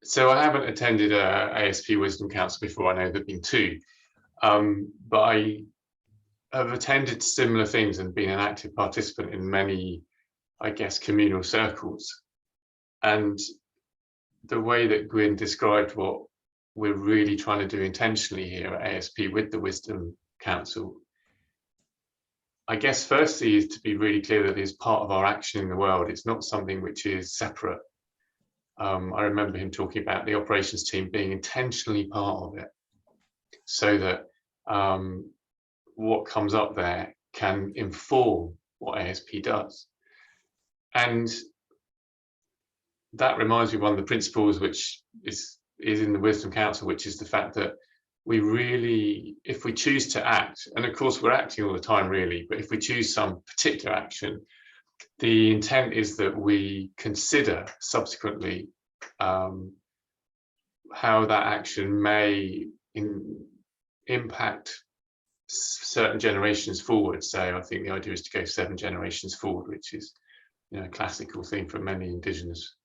So I haven't attended a ASP Wisdom Council before. I know there've been two, but I have attended similar things and been an active participant in many, I guess, communal circles. And the way that Gwyn described what we're really trying to do intentionally here at ASP with the Wisdom Council, I guess firstly is to be really clear that it's part of our action in the world. It's not something which is separate. I remember him talking about the operations team being intentionally part of it, so that what comes up there can inform what ASP does. And that reminds me of one of the principles which is in the Wisdom Council, which is the fact that we really, if we choose to act, and of course we're acting all the time really, but if we choose some particular action, the intent is that we consider subsequently how that action may impact certain generations forward. So I think the idea is to go 7 generations forward, which is, a classical thing for many indigenous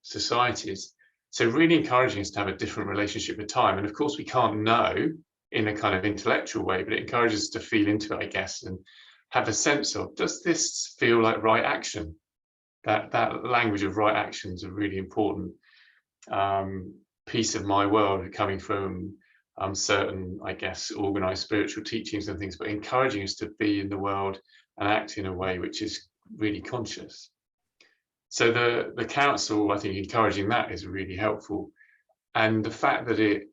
societies. So really encouraging us to have a different relationship with time. And of course we can't know in a kind of intellectual way, but it encourages us to feel into it, I guess, and have a sense of, does this feel like right action? That language of right action is a really important piece of my world, coming from certain, I guess, organized spiritual teachings and things, but encouraging us to be in the world and act in a way which is really conscious. So the council, I think, encouraging that is really helpful. And the fact that it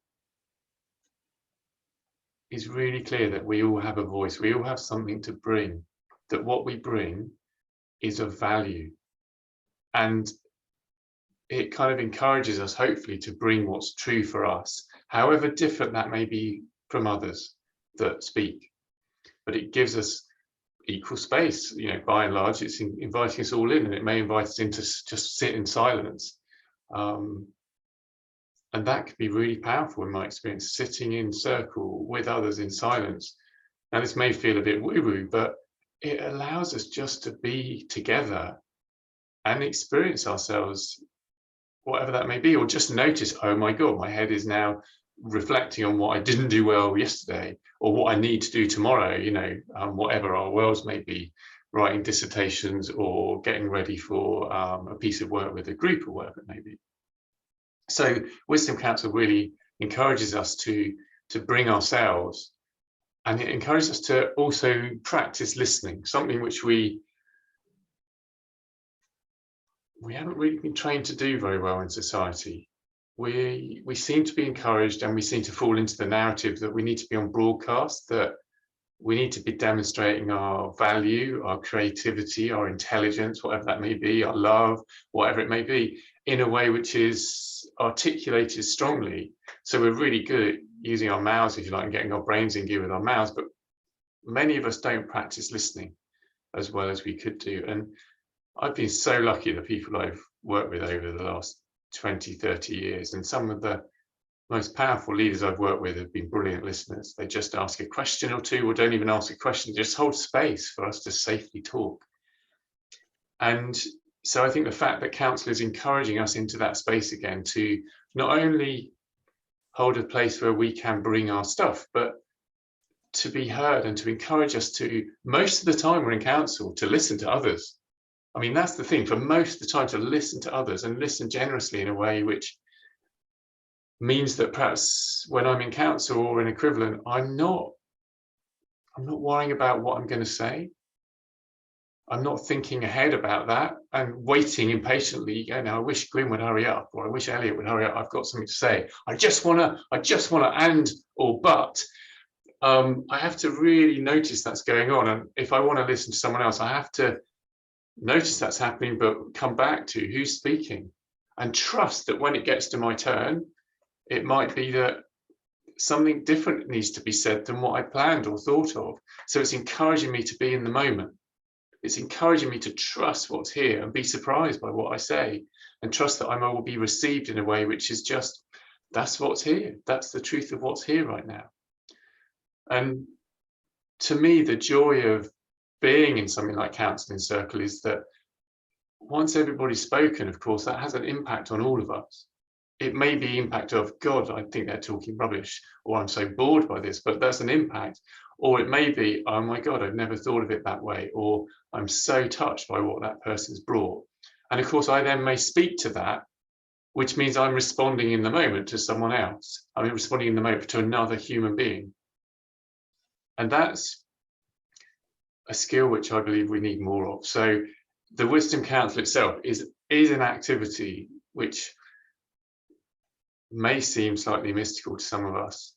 is really clear that we all have a voice, we all have something to bring, that what we bring is of value. And it kind of encourages us, hopefully, to bring what's true for us, however different that may be from others that speak. But it gives us equal space, by and large. It's inviting us all in, and it may invite us in to just sit in silence. And that could be really powerful in my experience, sitting in circle with others in silence. Now, this may feel a bit woo-woo, but it allows us just to be together and experience ourselves, whatever that may be, or just notice, oh my God, my head is now reflecting on what I didn't do well yesterday, or what I need to do tomorrow, whatever our worlds may be, writing dissertations or getting ready for a piece of work with a group or whatever it may be. So Wisdom Council really encourages us to bring ourselves, and it encourages us to also practice listening, something which we haven't really been trained to do very well in society. We seem to be encouraged, and we seem to fall into the narrative that we need to be on broadcast, that we need to be demonstrating our value, our creativity, our intelligence, whatever that may be, our love, whatever it may be, in a way which is articulated strongly. So we're really good at using our mouths, if you like, and getting our brains in gear with our mouths, but many of us don't practice listening as well as we could do. And I've been so lucky, the people I've worked with over the last 20, 30 years, and some of the most powerful leaders I've worked with have been brilliant listeners. They just ask a question or two, or don't even ask a question, just hold space for us to safely talk. And so I think the fact that council is encouraging us into that space again, to not only hold a place where we can bring our stuff, but to be heard, and to encourage us to, most of the time we're in council, to listen to others. I mean, that's the thing, for most of the time, to listen to others, and listen generously in a way which means that perhaps when I'm in council or an equivalent, I'm not worrying about what I'm going to say. I'm not thinking ahead about that and waiting impatiently. I wish Gwyn would hurry up, or I wish Eliot would hurry up. I've got something to say. I just want to, and or but. I have to really notice that's going on, and if I want to listen to someone else, I have to notice that's happening, but come back to who's speaking, and trust that when it gets to my turn, it might be that something different needs to be said than what I planned or thought of. So it's encouraging me to be in the moment. It's encouraging me to trust what's here and be surprised by what I say, and trust that I will be received in a way which is just, that's what's here. That's the truth of what's here right now. And to me, the joy of being in something like Counselling Circle is that once everybody's spoken, of course, that has an impact on all of us. it may be impact of, God, I think they're talking rubbish, or I'm so bored by this, but that's an impact. Or it may be, oh my God, I've never thought of it that way, or I'm so touched by what that person's brought. And of course, I then may speak to that, which means I'm responding in the moment to someone else. I'm responding in the moment to another human being. And that's a skill which I believe we need more of. So the Wisdom Council itself is an activity which may seem slightly mystical to some of us,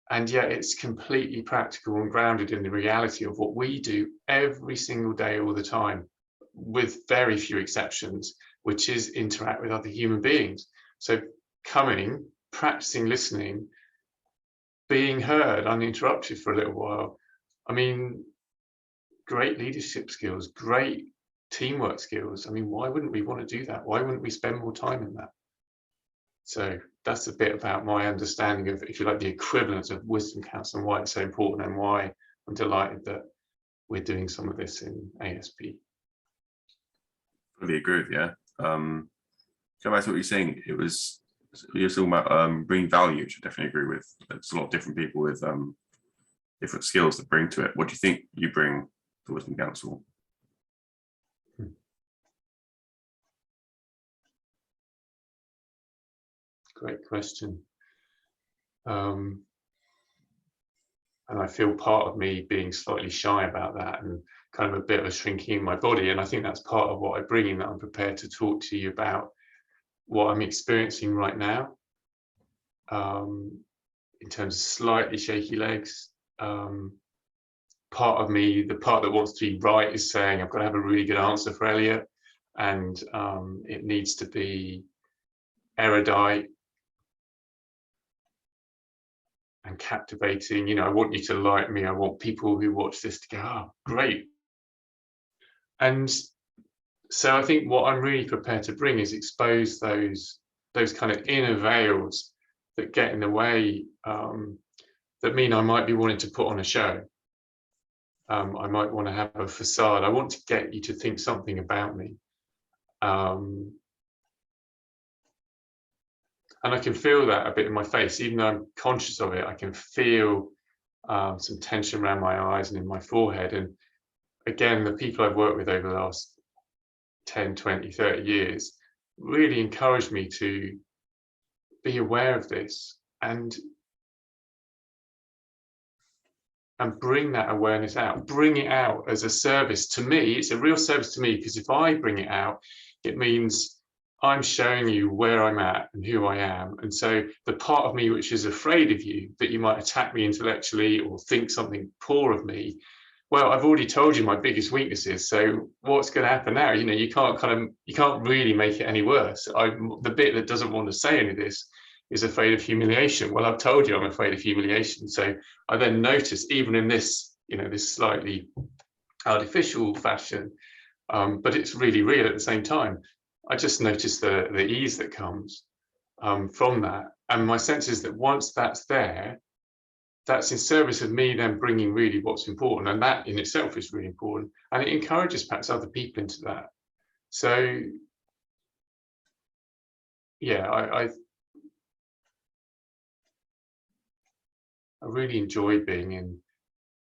and yet it's completely practical and grounded in the reality of what we do every single day, all the time, with very few exceptions, which is interact with other human beings. So coming, practicing listening, being heard uninterrupted for a little while. I mean, great leadership skills, great teamwork skills. I mean, why wouldn't we want to do that? Why wouldn't we spend more time in that? So that's a bit about my understanding of, if you like, the equivalence of Wisdom Council and why it's so important, and why I'm delighted that we're doing some of this in ASP. Fully agree with you. Going back to what you're saying, you're talking about bringing value, which I definitely agree with. There's a lot of different people with different skills that bring to it. What do you think you bring to Wisdom Council? Great question. And I feel part of me being slightly shy about that, and kind of a bit of a shrinking in my body. And I think that's part of what I bring in, that I'm prepared to talk to you about what I'm experiencing right now, in terms of slightly shaky legs. Part of me, the part that wants to be right, is saying I've got to have a really good answer for Eliot, and it needs to be erudite and captivating. You know, I want you to like me. I want people who watch this to go, oh, great. And so I think what I'm really prepared to bring is expose those kind of inner veils that get in the way, that mean I might be wanting to put on a show. I might want to have a facade. I want to get you to think something about me. And I can feel that a bit in my face, even though I'm conscious of it. I can feel some tension around my eyes and in my forehead. And again, the people I've worked with over the last 10, 20, 30 years really encouraged me to be aware of this and bring that awareness out, bring it out as a service to me. It's a real service to me, because if I bring it out, it means I'm showing you where I'm at and who I am. And so the part of me which is afraid of you, that you might attack me intellectually or think something poor of me, well, I've already told you my biggest weaknesses. So what's going to happen now? You know, you can't really make it any worse. The bit that doesn't want to say any of this is afraid of humiliation. Well, I've told you I'm afraid of humiliation. So I then notice, even in this, you know, this slightly artificial fashion, but it's really real at the same time, I just notice the ease that comes from that. And my sense is that once that's there, that's in service of me then bringing really what's important, and that in itself is really important, and it encourages perhaps other people into that. So yeah, I really enjoy being in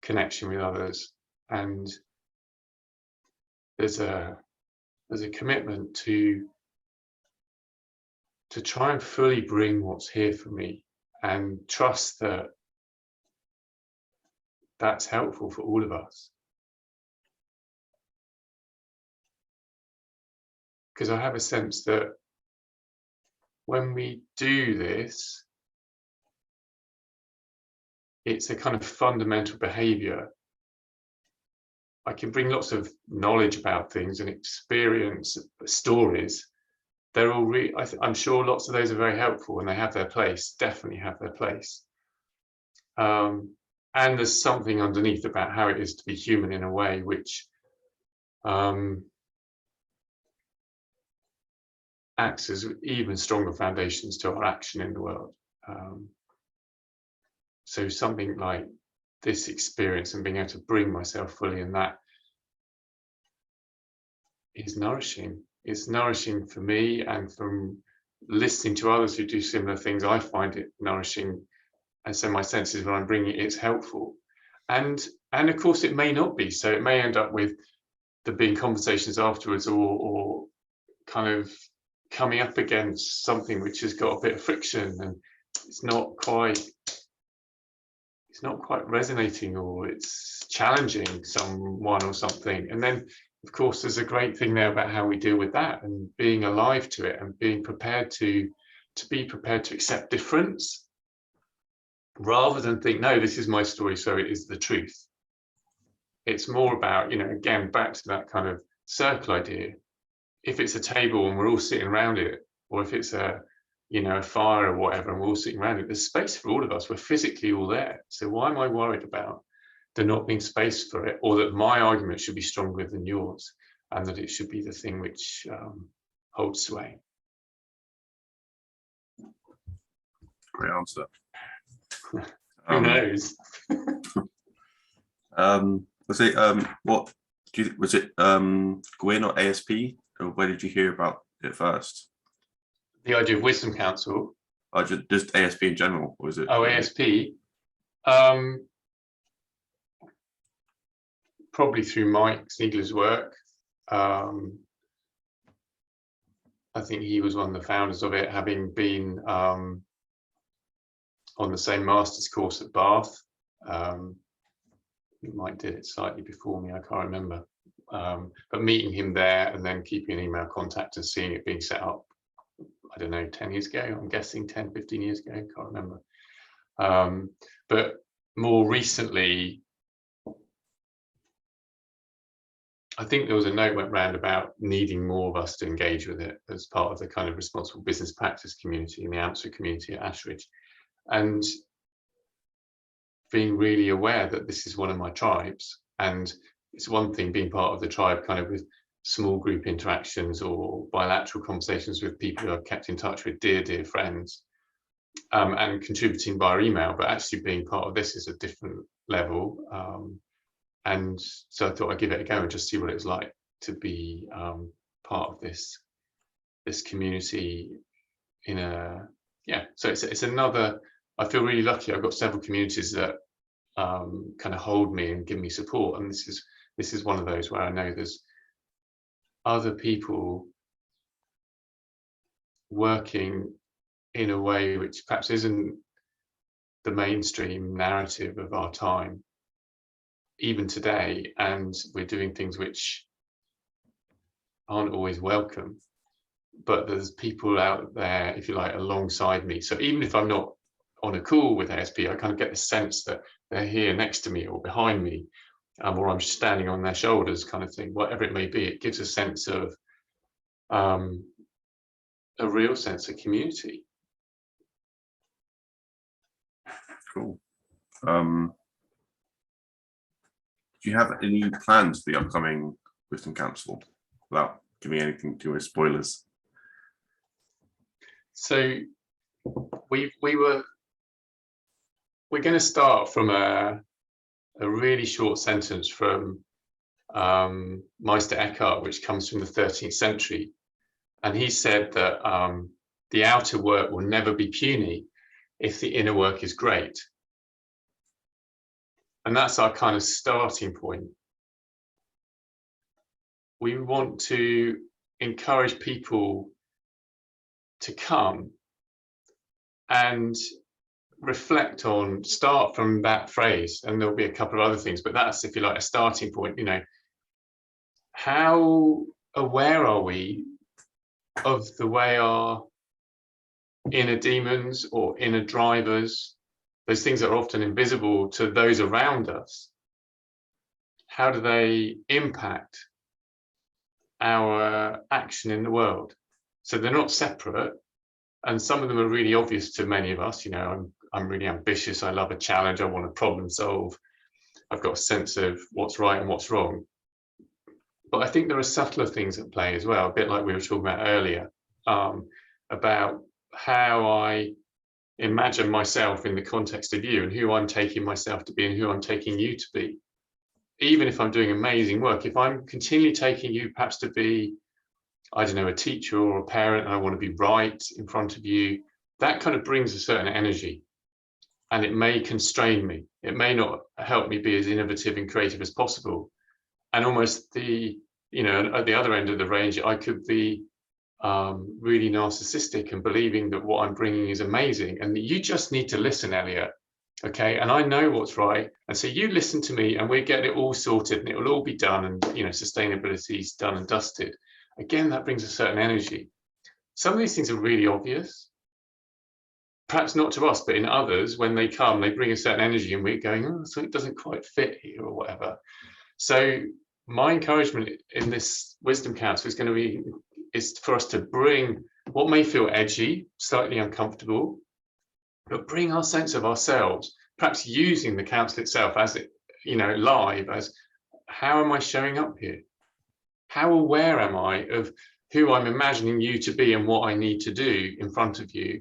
connection with others, and there's a commitment to try and fully bring what's here for me, and trust that that's helpful for all of us. Because I have a sense that when we do this, it's a kind of fundamental behavior. I can bring lots of knowledge about things and experience, stories. They're all I'm sure lots of those are very helpful, and they have their place, definitely have their place. And there's something underneath about how it is to be human in a way which acts as even stronger foundations to our action in the world. So something like this experience and being able to bring myself fully in that is nourishing. It's nourishing for me and from listening to others who do similar things, I find it nourishing. And so my sense is when I'm bringing it, it's helpful. And of course it may not be. So it may end up with there being conversations afterwards, or kind of coming up against something which has got a bit of friction and it's not quite resonating, or it's challenging someone or something. And then of course there's a great thing there about how we deal with that, and being alive to it, and being prepared to accept difference, rather than think, no, this is my story, so it is the truth. It's more about, again, back to that kind of circle idea. If it's a table and we're all sitting around it, or if it's a fire or whatever, and we're all sitting around it, there's space for all of us. We're physically all there. So why am I worried about there not being space for it, or that my argument should be stronger than yours, and that it should be the thing which holds sway? Great answer. Who knows? Was it Gwyn or ASP, or where did you hear about it first? The idea of Wisdom Council. Or just ASP in general, or was it? Oh, ASP. Probably through Mike Sneegler's work. I think he was one of the founders of it, having been on the same master's course at Bath. Mike did it slightly before me, I can't remember. But meeting him there and then keeping an email contact and seeing it being set up, I don't know, 10 years ago, I'm guessing 10, 15 years ago, can't remember. But more recently, I think there was a note went round about needing more of us to engage with it as part of the kind of responsible business practice community in the AMSA community at Ashridge. And being really aware that this is one of my tribes, and it's one thing being part of the tribe kind of with small group interactions or bilateral conversations with people who I've kept in touch with, dear friends, and contributing via email, but actually being part of this is a different level. And so I thought I'd give it a go and just see what it was like to be part of this community so it's another. I feel really lucky. I've got several communities that kind of hold me and give me support, and this is one of those where I know there's other people working in a way which perhaps isn't the mainstream narrative of our time, even today, and we're doing things which aren't always welcome, but there's people out there, if you like, alongside me. So even if I'm not on a call with ASP, I kind of get the sense that they're here next to me or behind me, or I'm standing on their shoulders, kind of thing, whatever it may be. It gives a sense of a real sense of community. Cool. Do you have any plans for the upcoming Wisdom Council, without giving anything too much spoilers? So we're going to start from a really short sentence from Meister Eckhart, which comes from the 13th century. And he said that the outer work will never be puny if the inner work is great. And that's our kind of starting point. We want to encourage people to come and reflect on, start from that phrase, and there'll be a couple of other things, but that's, if you like, a starting point. How aware are we of the way our inner demons or inner drivers, those things that are often invisible to those around us, how do they impact our action in the world? So they're not separate, and some of them are really obvious to many of us. I'm really ambitious, I love a challenge, I want to problem solve, I've got a sense of what's right and what's wrong. But I think there are subtler things at play as well, a bit like we were talking about earlier, about how I imagine myself in the context of you, and who I'm taking myself to be and who I'm taking you to be. Even if I'm doing amazing work, if I'm continually taking you perhaps to be I don't know, a teacher or a parent, and I want to be right in front of you, that kind of brings a certain energy, and it may constrain me. It may not help me be as innovative and creative as possible. And almost the, you know, at the other end of the range, I could be really narcissistic and believing that what I'm bringing is amazing, and that you just need to listen, Eliot. Okay, and I know what's right, and so you listen to me, and we get it all sorted, and it will all be done, and you know, sustainability is done and dusted. Again, that brings a certain energy. Some of these things are really obvious, perhaps not to us, but in others, when they come, they bring a certain energy, and we're going, oh, something doesn't quite fit here, or whatever. So my encouragement in this wisdom council is going to be, is for us to bring what may feel edgy, slightly uncomfortable, but bring our sense of ourselves, perhaps using the council itself as it, you know, live, as how am I showing up here? How aware am I of who I'm imagining you to be and what I need to do in front of you,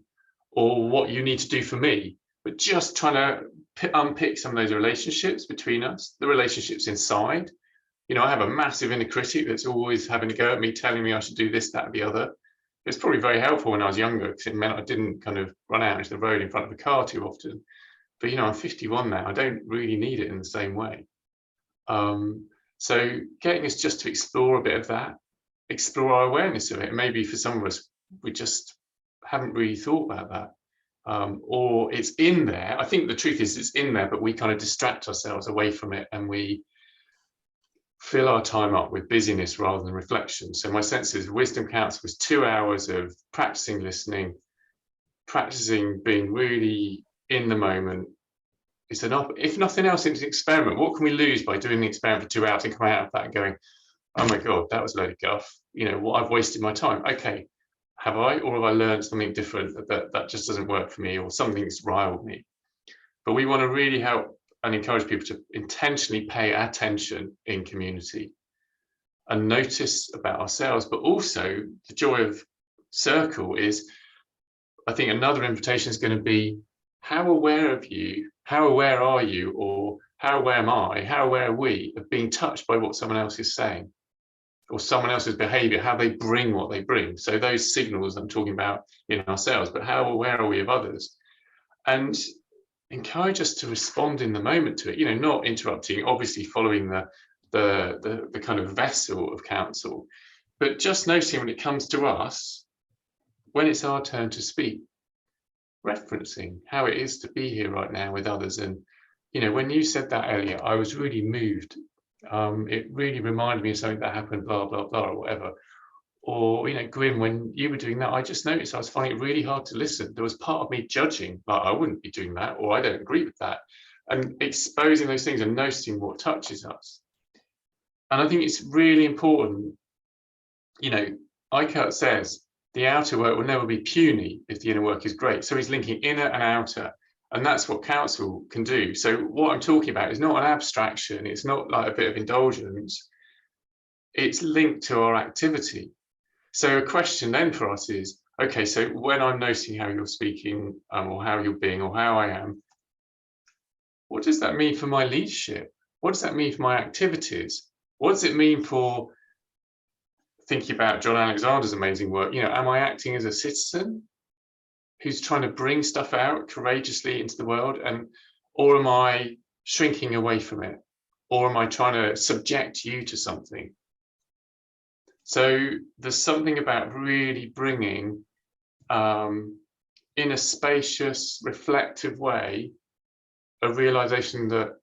or what you need to do for me? But just trying to unpick some of those relationships between us, the relationships inside. You know, I have a massive inner critic that's always having to go at me, telling me I should do this, that, and the other. It's probably very helpful when I was younger, because it meant I didn't kind of run out into the road in front of a car too often. But, you know, I'm 51 now. I don't really need it in the same way. So getting us just to explore a bit of that, explore our awareness of it. Maybe for some of us, we just haven't really thought about that. Or it's in there. I think the truth is it's in there, but we kind of distract ourselves away from it, and we fill our time up with busyness rather than reflection. So my sense is Wisdom Council was 2 hours of practicing listening, practicing being really in the moment. It's enough, if nothing else, it's an experiment. What can we lose by doing the experiment for 2 hours and coming out of that and going, oh my God, that was a load of guff. You know, what, I've wasted my time. Okay, have I, or have I learned something different that just doesn't work for me, or something's riled me? But we want to really help and encourage people to intentionally pay attention in community and notice about ourselves. But also the joy of Circle is, I think another invitation is going to be, how aware of you, how aware are you, or how aware am I, how aware are we of being touched by what someone else is saying, or someone else's behavior, how they bring what they bring. So those signals I'm talking about in ourselves, but how aware are we of others? And encourage us to respond in the moment to it, you know, not interrupting, obviously following the kind of vessel of counsel, but just noticing when it comes to us, when it's our turn to speak, referencing how it is to be here right now with others. And, you know, when you said that, Eliot, I was really moved. It really reminded me of something that happened, blah, blah, blah, or whatever. Or, you know, Gwyn, when you were doing that, I just noticed I was finding it really hard to listen. There was part of me judging, like, I wouldn't be doing that, or I don't agree with that. And exposing those things and noticing what touches us. And I think it's really important, you know, Eliot says, the outer work will never be puny if the inner work is great. So he's linking inner and outer. And that's what counsel can do. So what I'm talking about is not an abstraction. It's not like a bit of indulgence. It's linked to our activity. So a question then for us is, okay, so when I'm noticing how you're speaking, or how you're being, or how I am, what does that mean for my leadership? What does that mean for my activities? What does it mean for thinking about John Alexander's amazing work? You know, am I acting as a citizen who's trying to bring stuff out courageously into the world, or am I shrinking away from it? Or am I trying to subject you to something? So there's something about really bringing, in a spacious, reflective way, a realization that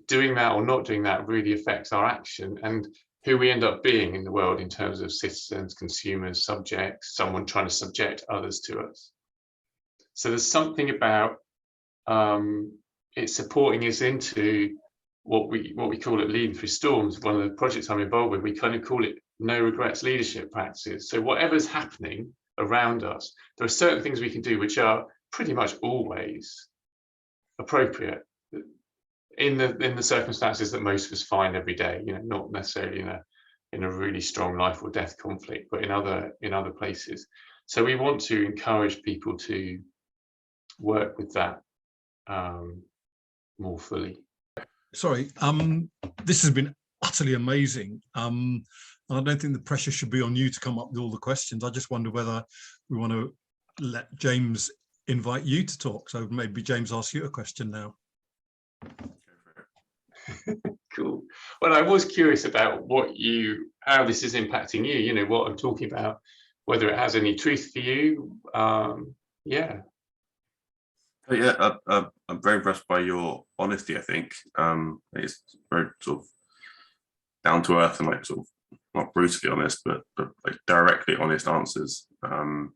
doing that or not doing that really affects our action and who we end up being in the world in terms of citizens, consumers, subjects, someone trying to subject others to us. So there's something about it supporting us into what we call it leading through storms. One of the projects I'm involved with, we kind of call it no regrets leadership practices. So whatever's happening around us, there are certain things we can do which are pretty much always appropriate in the circumstances that most of us find every day. You know, not necessarily in a really strong life or death conflict, but in other places. So we want to encourage people to work with that more fully. Sorry, this has been utterly amazing. And I don't think the pressure should be on you to come up with all the questions. I just wonder whether we want to let James invite you to talk. So maybe James asks you a question now. Cool. Well, I was curious about how this is impacting you, what I'm talking about, whether it has any truth for you. Yeah. But yeah, I'm very impressed by your honesty, I think. It's very sort of down to earth and like sort of not brutally honest, but like directly honest answers. I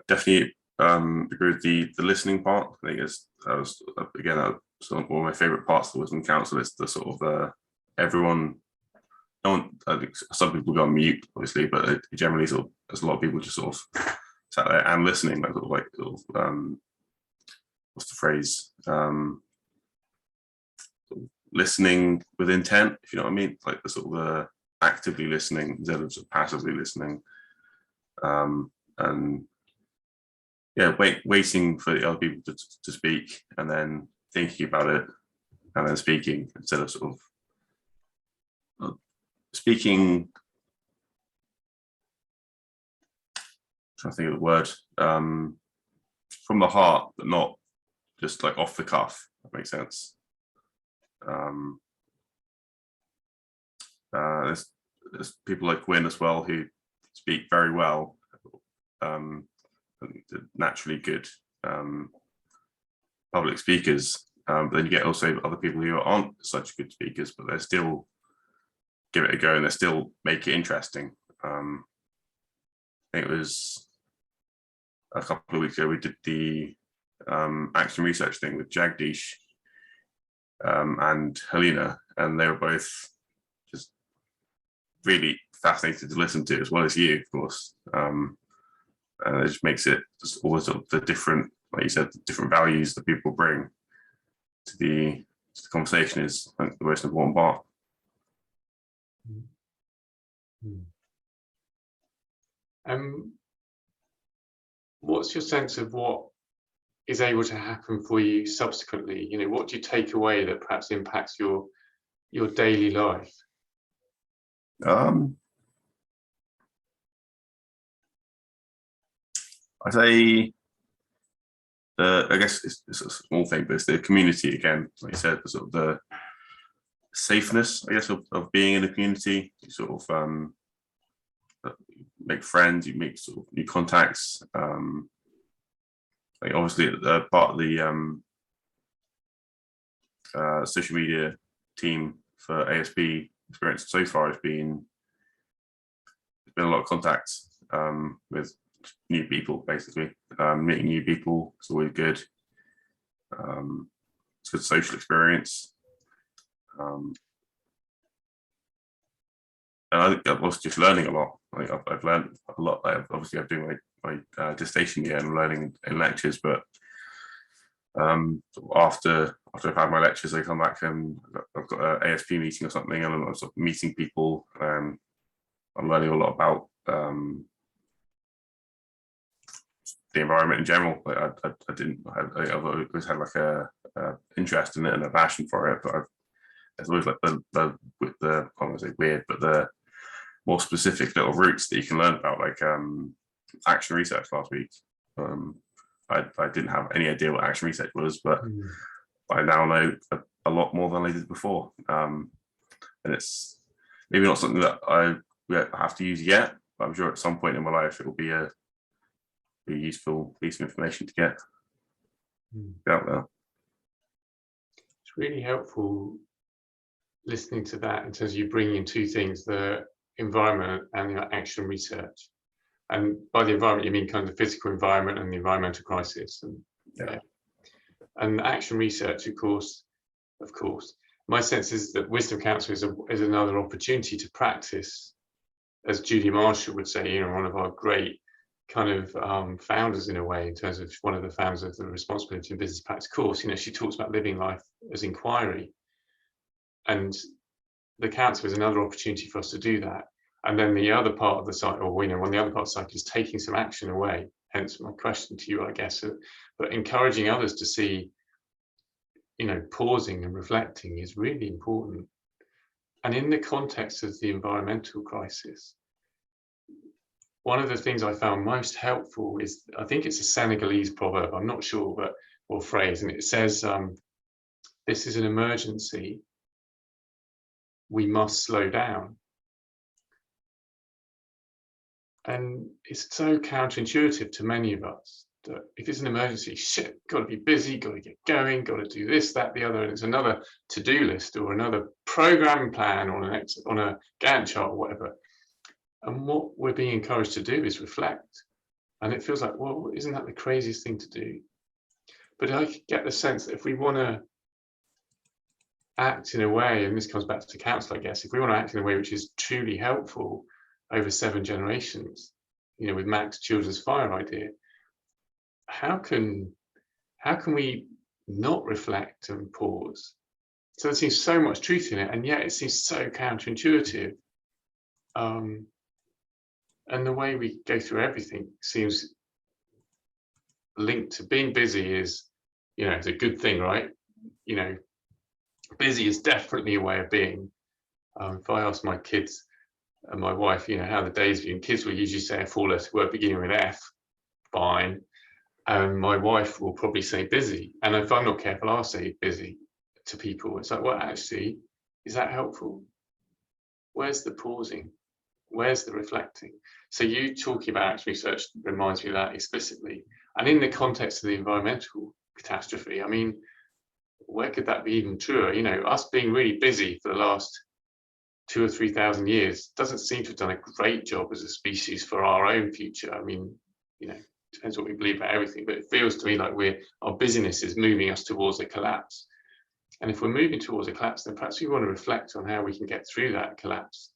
definitely agree with the listening part. I think that was one of my favorite parts of the Wisdom Council is the sort of everyone. No one, I think some people go on mute, obviously, but it generally sort of there's a lot of people just sort of sat there and listening, like what's the phrase? Listening with intent, if you know what I mean, like the sort of actively listening instead of sort of passively listening, and yeah, waiting for the other people to speak and then thinking about it and then speaking instead of sort of speaking. Trying to think of the word, from the heart, but not just like off the cuff. That makes sense. There's people like Gwyn as well who speak very well, and naturally good public speakers. But then you get also other people who aren't such good speakers, but they still give it a go and they still make it interesting. I think it was a couple of weeks ago we did the action research thing with Jagdish and Helena, and they were both just really fascinating to listen to, as well as you, of course. And it just makes it just all sort of the different, like you said, the different values that people bring to the conversation is, I think, the most important part. What's your sense of what is able to happen for you subsequently? What do you take away that perhaps impacts your daily life? I say, I guess it's a small thing, but it's the community again. Like you said, the sort of the safeness, I guess, of being in a community. You sort of make friends, you make sort of new contacts. Like obviously, part of the social media team for ASP experience so far has been a lot of contacts with new people, basically. Meeting new people is always good. It's a good social experience. And I think I was just learning a lot. Like I've learned a lot. Obviously, I'm doing my dissertation year and I'm learning in lectures, but after I've had my lectures, I come back and I've got an ASP meeting or something, and I'm sort of meeting people. I'm learning a lot about the environment in general. Like I've always had like a interest in it and a passion for it, but it's always like the I don't want to say weird, but the more specific little routes that you can learn about, like action research last week. I didn't have any idea what action research was, but I now know a lot more than I did before. And it's maybe not something that I have to use yet, but I'm sure at some point in my life it will be a useful piece of information to get out there. It's really helpful listening to that in terms of you bringing in two things, the environment and your action research. And by the environment, you mean kind of the physical environment and the environmental crisis. And yeah. And action research, of course, my sense is that Wisdom Council is another opportunity to practice, as Judy Marshall would say, one of our great kind of founders in a way, in terms of one of the founders of the Responsibility in Business Practice course. She talks about living life as inquiry. And the council is another opportunity for us to do that. And then the other part of the cycle, or one of the other parts of the cycle is taking some action away. Hence my question to you, I guess. But encouraging others to see, pausing and reflecting is really important. And in the context of the environmental crisis, one of the things I found most helpful is, I think it's a Senegalese proverb, I'm not sure, but, or phrase, and it says, this is an emergency, we must slow down. And it's so counterintuitive to many of us that if it's an emergency, shit, got to be busy, got to get going, got to do this, that, the other, and it's another to-do list or another program plan or on a Gantt chart or whatever. And what we're being encouraged to do is reflect. And it feels like, well, isn't that the craziest thing to do? But I get the sense that if we want to act in a way, and this comes back to council, I guess, if we want to act in a way which is truly helpful over 7 generations, you know, with Max Children's Fire idea, how can we not reflect and pause? So there seems so much truth in it, and yet it seems so counterintuitive. And the way we go through everything seems linked to being busy is, you know, it's a good thing, right? You know, busy is definitely a way of being. If I ask my kids and my wife, you know, how the day's been, kids will usually say a 4-letter word beginning with F, fine. And my wife will probably say busy. And if I'm not careful, I'll say busy to people. It's like, well, actually, is that helpful? Where's the pausing? Where's the reflecting? So you talking about action research reminds me of that explicitly. And in the context of the environmental catastrophe, I mean, where could that be even truer? You know, us being really busy for the last 2,000 or 3,000 years doesn't seem to have done a great job as a species for our own future. I mean, you know, depends what we believe about everything, but it feels to me like our busyness is moving us towards a collapse. And if we're moving towards a collapse, then perhaps we want to reflect on how we can get through that collapse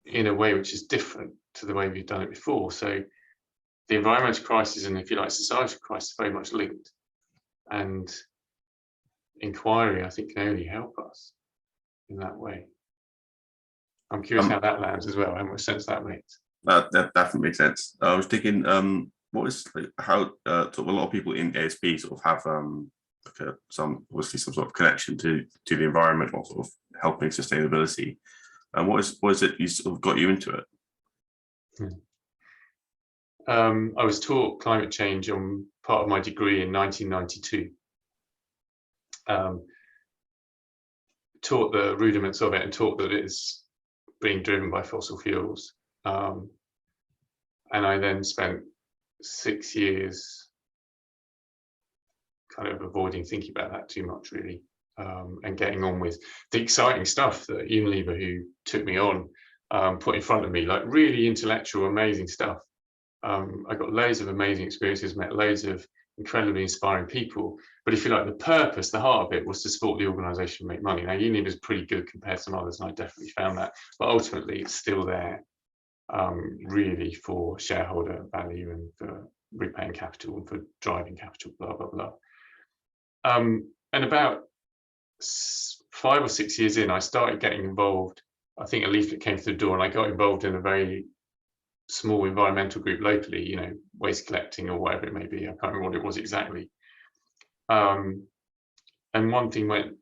in a way which is different to the way we've done it before. So the environmental crisis and, if you like, societal crisis are very much linked. And inquiry, I think, can only help us in that way. I'm curious how that lands as well, how much sense that makes. That definitely makes sense. I was thinking, what is how sort of a lot of people in ASP sort of have like some sort of connection to the environment or sort of helping sustainability. And what is it you sort of got you into it? I was taught climate change on part of my degree in 1992. Taught the rudiments of it and taught that it's being driven by fossil fuels. And I then spent 6 years kind of avoiding thinking about that too much, really, and getting on with the exciting stuff that Unilever, who took me on, put in front of me, like really intellectual, amazing stuff. I got loads of amazing experiences, met loads of incredibly inspiring people. But if you like, the purpose, the heart of it was to support the organisation, make money. Now, Unilever is pretty good compared to some others, and I definitely found that. But ultimately, it's still there, really, for shareholder value and for repaying capital and for driving capital, blah, blah, blah. And about 5 or 6 years in, I started getting involved. I think a leaflet came through the door and I got involved in a very small environmental group locally, you know, waste collecting or whatever it may be. I can't remember what it was exactly. And one thing went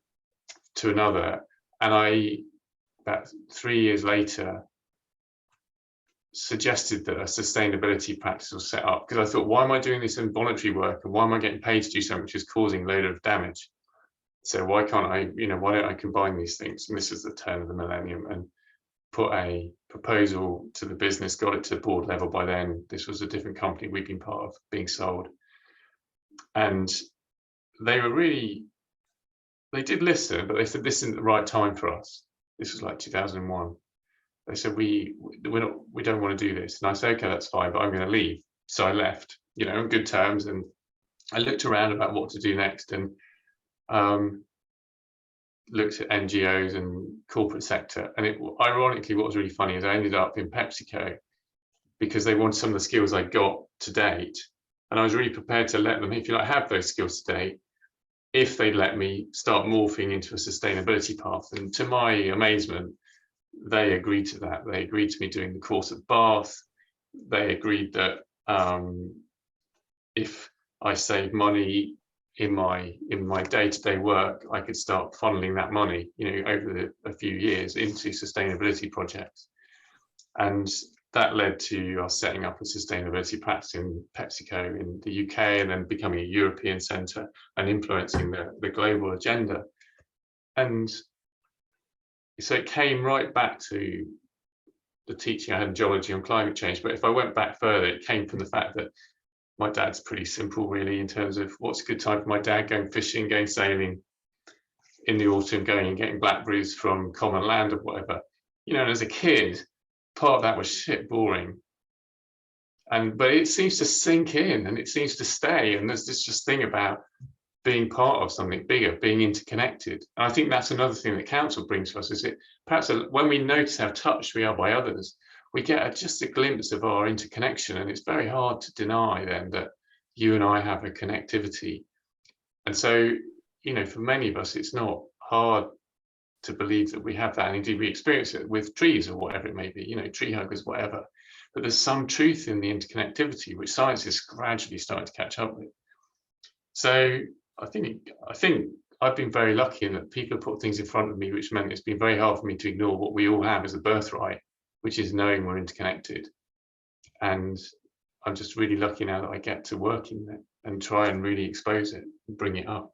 to another, and I, about 3 years later, suggested that a sustainability practice was set up, because I thought, why am I doing this in voluntary work, and why am I getting paid to do something which is causing a load of damage? So why can't I, you know, why don't I combine these things? And this is the turn of the millennium, and put a proposal to the business, got it to board level. By then, this was a different company we'd been part of being sold. And they were really, they did listen, but they said, this isn't the right time for us. This was like 2001. They said, we don't want to do this. And I said, okay, that's fine, but I'm going to leave. So I left, you know, on good terms. And I looked around about what to do next, and looked at NGOs and corporate sector. And it, ironically, what was really funny is I ended up in PepsiCo because they wanted some of the skills I got to date. And I was really prepared to let them, if you like, have those skills to date, if they'd let me start morphing into a sustainability path. And to my amazement, they agreed to that. They agreed to me doing the course at Bath. They agreed that if I save money in my day-to-day work, I could start funneling that money, over a few years into sustainability projects. And that led to us setting up a sustainability practice in PepsiCo in the UK, and then becoming a European centre and influencing the global agenda. And so it came right back to the teaching I had in geology on climate change. But if I went back further, it came from the fact that my dad's pretty simple, really, in terms of what's a good time for my dad: going fishing, going sailing in the autumn, going and getting blackberries from common land or whatever. And as a kid, part of that was shit boring. But it seems to sink in and it seems to stay. And there's this just thing about being part of something bigger, being interconnected. And I think that's another thing that council brings to us, is it perhaps when we notice how touched we are by others, we get just a glimpse of our interconnection, and it's very hard to deny then that you and I have a connectivity. And so, for many of us, it's not hard to believe that we have that, and indeed we experience it with trees or whatever it may be, tree huggers, whatever. But there's some truth in the interconnectivity, which science is gradually starting to catch up with. So I think I've been very lucky in that people have put things in front of me, which meant it's been very hard for me to ignore what we all have as a birthright, which is knowing we're interconnected. And I'm just really lucky now that I get to work in it and try and really expose it and bring it up.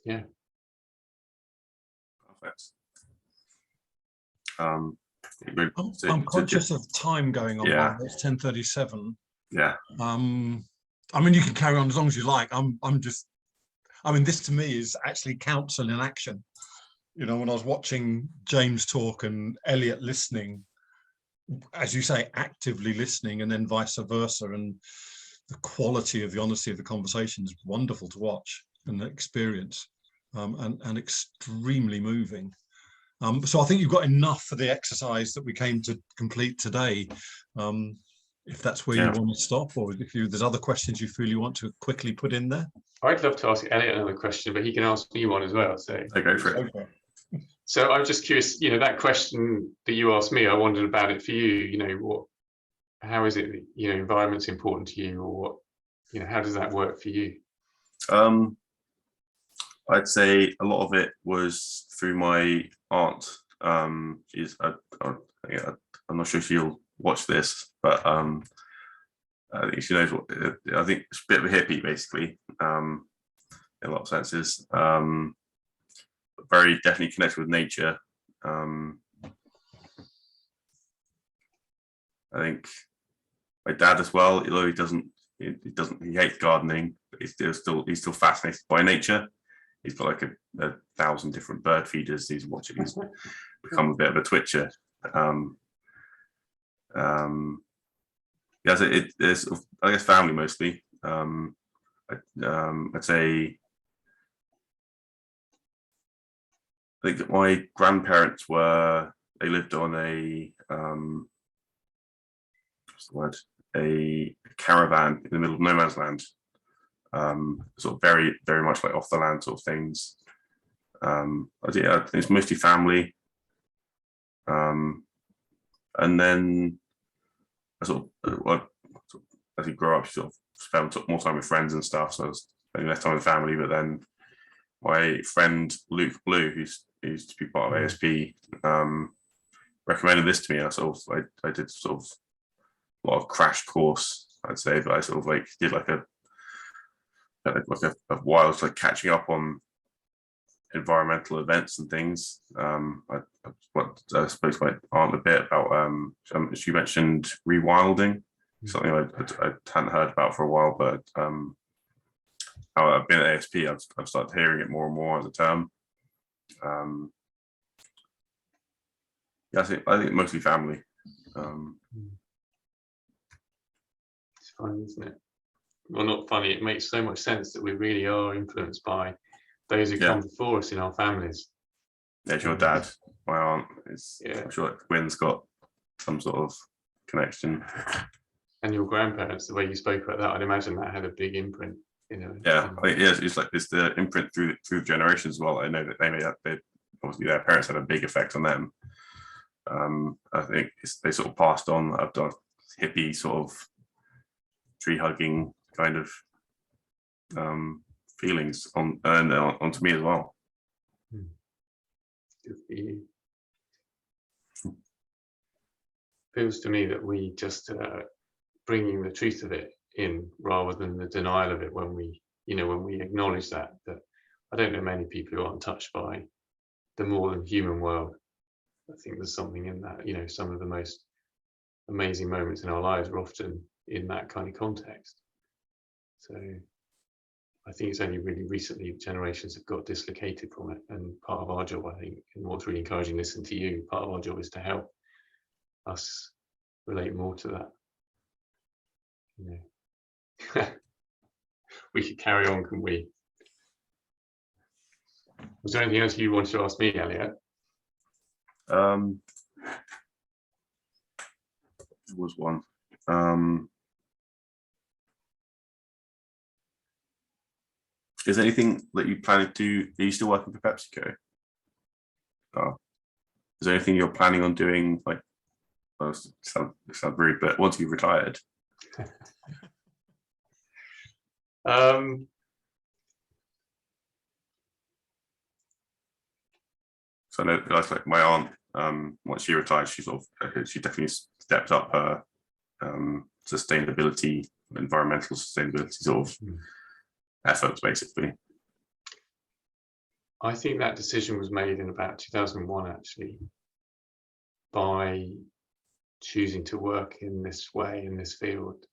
Yeah. Perfect. I'm conscious of time going on. Yeah. It's 10:37. Yeah. I mean, you can carry on as long as you like. This to me is actually counsel in action. When I was watching James talk and Eliot listening, as you say, actively listening, and then vice versa, and the quality of the honesty of the conversation is wonderful to watch and experience, and extremely moving. So I think you've got enough for the exercise that we came to complete today. If that's where you want to stop, or if there's other questions you feel you want to quickly put in there. I'd love to ask Eliot another question, but he can ask me one as well. So go for it. Okay. So I'm just curious, that question that you asked me, I wondered about it for you. How is it that, environment's important to you, or what, how does that work for you? I'd say a lot of it was through my aunt. I'm not sure if you'll watch this, but I think she knows what. I think she's a bit of a hippie, basically, in a lot of senses. Very definitely connected with nature. I think my dad as well, although he hates gardening, but he's still fascinated by nature. He's got like a 1,000 different bird feeders he's watching. He's become a bit of a twitcher. Yeah, so it's, I guess, family mostly. I'd say, I think that my grandparents they lived on a caravan in the middle of no man's land, sort of very, very much like off the land sort of things. I think it's mostly family. And then as you grow up, you sort of spend more time with friends and stuff. So I was spending less time with family. But then my friend Luke Blue, who used to be part of ASP, recommended this to me. And I did sort of a lot of crash course, I'd say, but I sort of did like a while catching up on environmental events and things. I spoke to my aunt a bit about, she mentioned rewilding, something I hadn't heard about for a while, but I've been at ASP, I've started hearing it more and more as a term. I think mostly family. It's funny, isn't it? Well, not funny. It makes so much sense that we really are influenced by those who come before us in our families. Yeah, your dad, my aunt, I'm sure Wynn's got some sort of connection. And your grandparents, the way you spoke about that, I'd imagine that had a big imprint. Yeah, it's the imprint through generations as well. I know that they obviously their parents had a big effect on them. I think they sort of passed on a hippie sort of tree hugging kind of feelings onto me as well. Good for you. Feels to me that we just bringing the truth of it in rather than the denial of it when we acknowledge that I don't know many people who aren't touched by the more than human world. I think there's something in that, some of the most amazing moments in our lives are often in that kind of context. So I think it's only really recently generations have got dislocated from it, and part of our job, I think, and what's really encouraging listening to you, part of our job is to help us relate more to that. We could carry on, couldn't we? Was there anything else you wanted to ask me, Eliot? There was one. Is there anything that you plan to do? Are you still working for PepsiCo? Is there anything you're planning on doing? Like, well, it sounds rude, but once you've retired. So I know, like my aunt, once she retired, she definitely stepped up her sustainability, environmental sustainability sort of efforts, basically. I think that decision was made in about 2001, actually, by choosing to work in this way, in this field.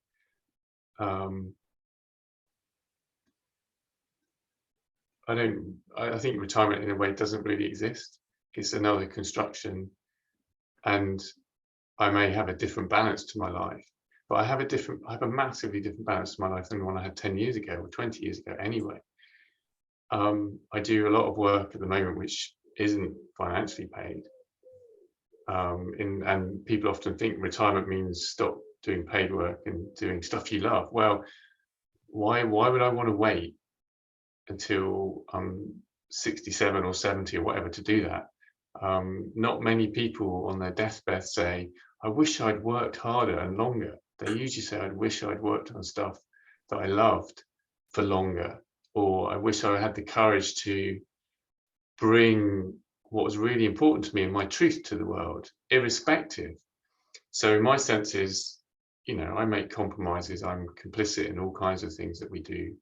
I think retirement in a way doesn't really exist. It's another construction, and I may have a different balance to my life, but I have a massively different balance to my life than the one I had 10 years ago or 20 years ago anyway. I do a lot of work at the moment which isn't financially paid, and people often think retirement means stop doing paid work and doing stuff you love. Well, why would I want to wait until I'm 67 or 70 or whatever to do that? Not many people on their deathbed say, I wish I'd worked harder and longer. They usually say, I wish I'd worked on stuff that I loved for longer, or I wish I had the courage to bring what was really important to me and my truth to the world, irrespective. So my sense is, I make compromises. I'm complicit in all kinds of things that we do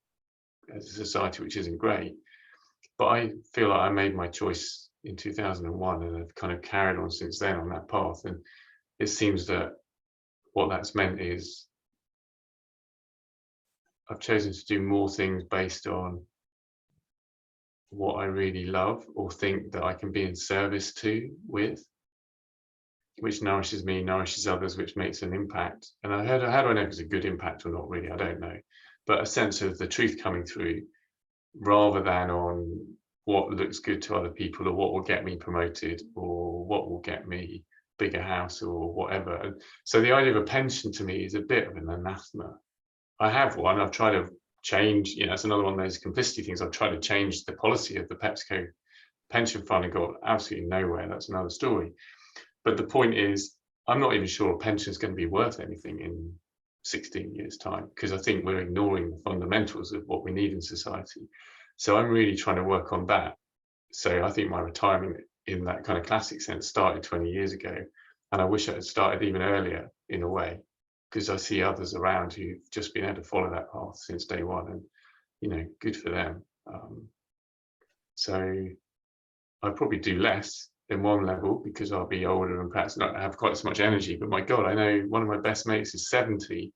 as a society, which isn't great. But I feel like I made my choice in 2001, and I've kind of carried on since then on that path. And it seems that what that's meant is I've chosen to do more things based on what I really love or think that I can be in service to with, which nourishes me, nourishes others, which makes an impact. And how do I know if it's a good impact or not really? I don't know. But a sense of the truth coming through rather than on what looks good to other people or what will get me promoted or what will get me bigger house or whatever. And so the idea of a pension to me is a bit of an anathema. I have one. I've tried to change, it's another one of those complicity things. I've tried to change the policy of the PepsiCo pension fund and got absolutely nowhere. That's another story. But the point is, I'm not even sure a pension is going to be worth anything in 16 years' time, because I think we're ignoring the fundamentals of what we need in society. So I'm really trying to work on that. So I think my retirement in that kind of classic sense started 20 years ago. And I wish it had started even earlier in a way, because I see others around who've just been able to follow that path since day one, and, good for them. So I'll probably do less in one level because I'll be older and perhaps not have quite as much energy. But my God, I know one of my best mates is 70.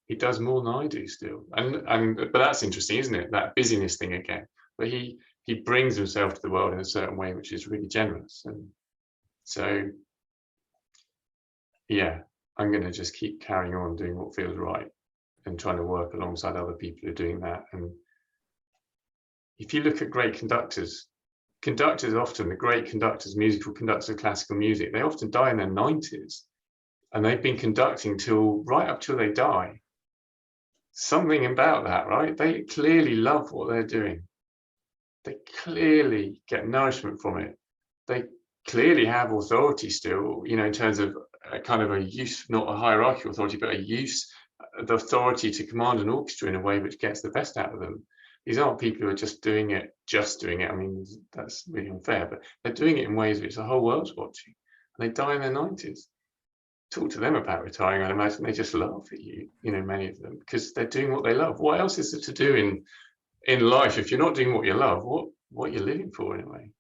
He does more than I do still. But that's interesting, isn't it? That busyness thing again. But he brings himself to the world in a certain way, which is really generous. And so, yeah, I'm going to just keep carrying on doing what feels right and trying to work alongside other people who are doing that. And if you look at great conductors often, the great conductors, musical conductors of classical music, they often die in their 90s, and they've been conducting right up till they die. Something about that, right? They clearly love what they're doing. They clearly get nourishment from it. They clearly have authority still, in terms of a kind of a use, not a hierarchical authority, but a use, the authority to command an orchestra in a way which gets the best out of them. These aren't people who are just doing it. I mean, that's really unfair, but they're doing it in ways which the whole world's watching. And they die in their 90s. Talk to them about retiring, I'd imagine they just laugh at you, many of them, because they're doing what they love. What else is there to do in life if you're not doing what you love? What you're living for, in a way?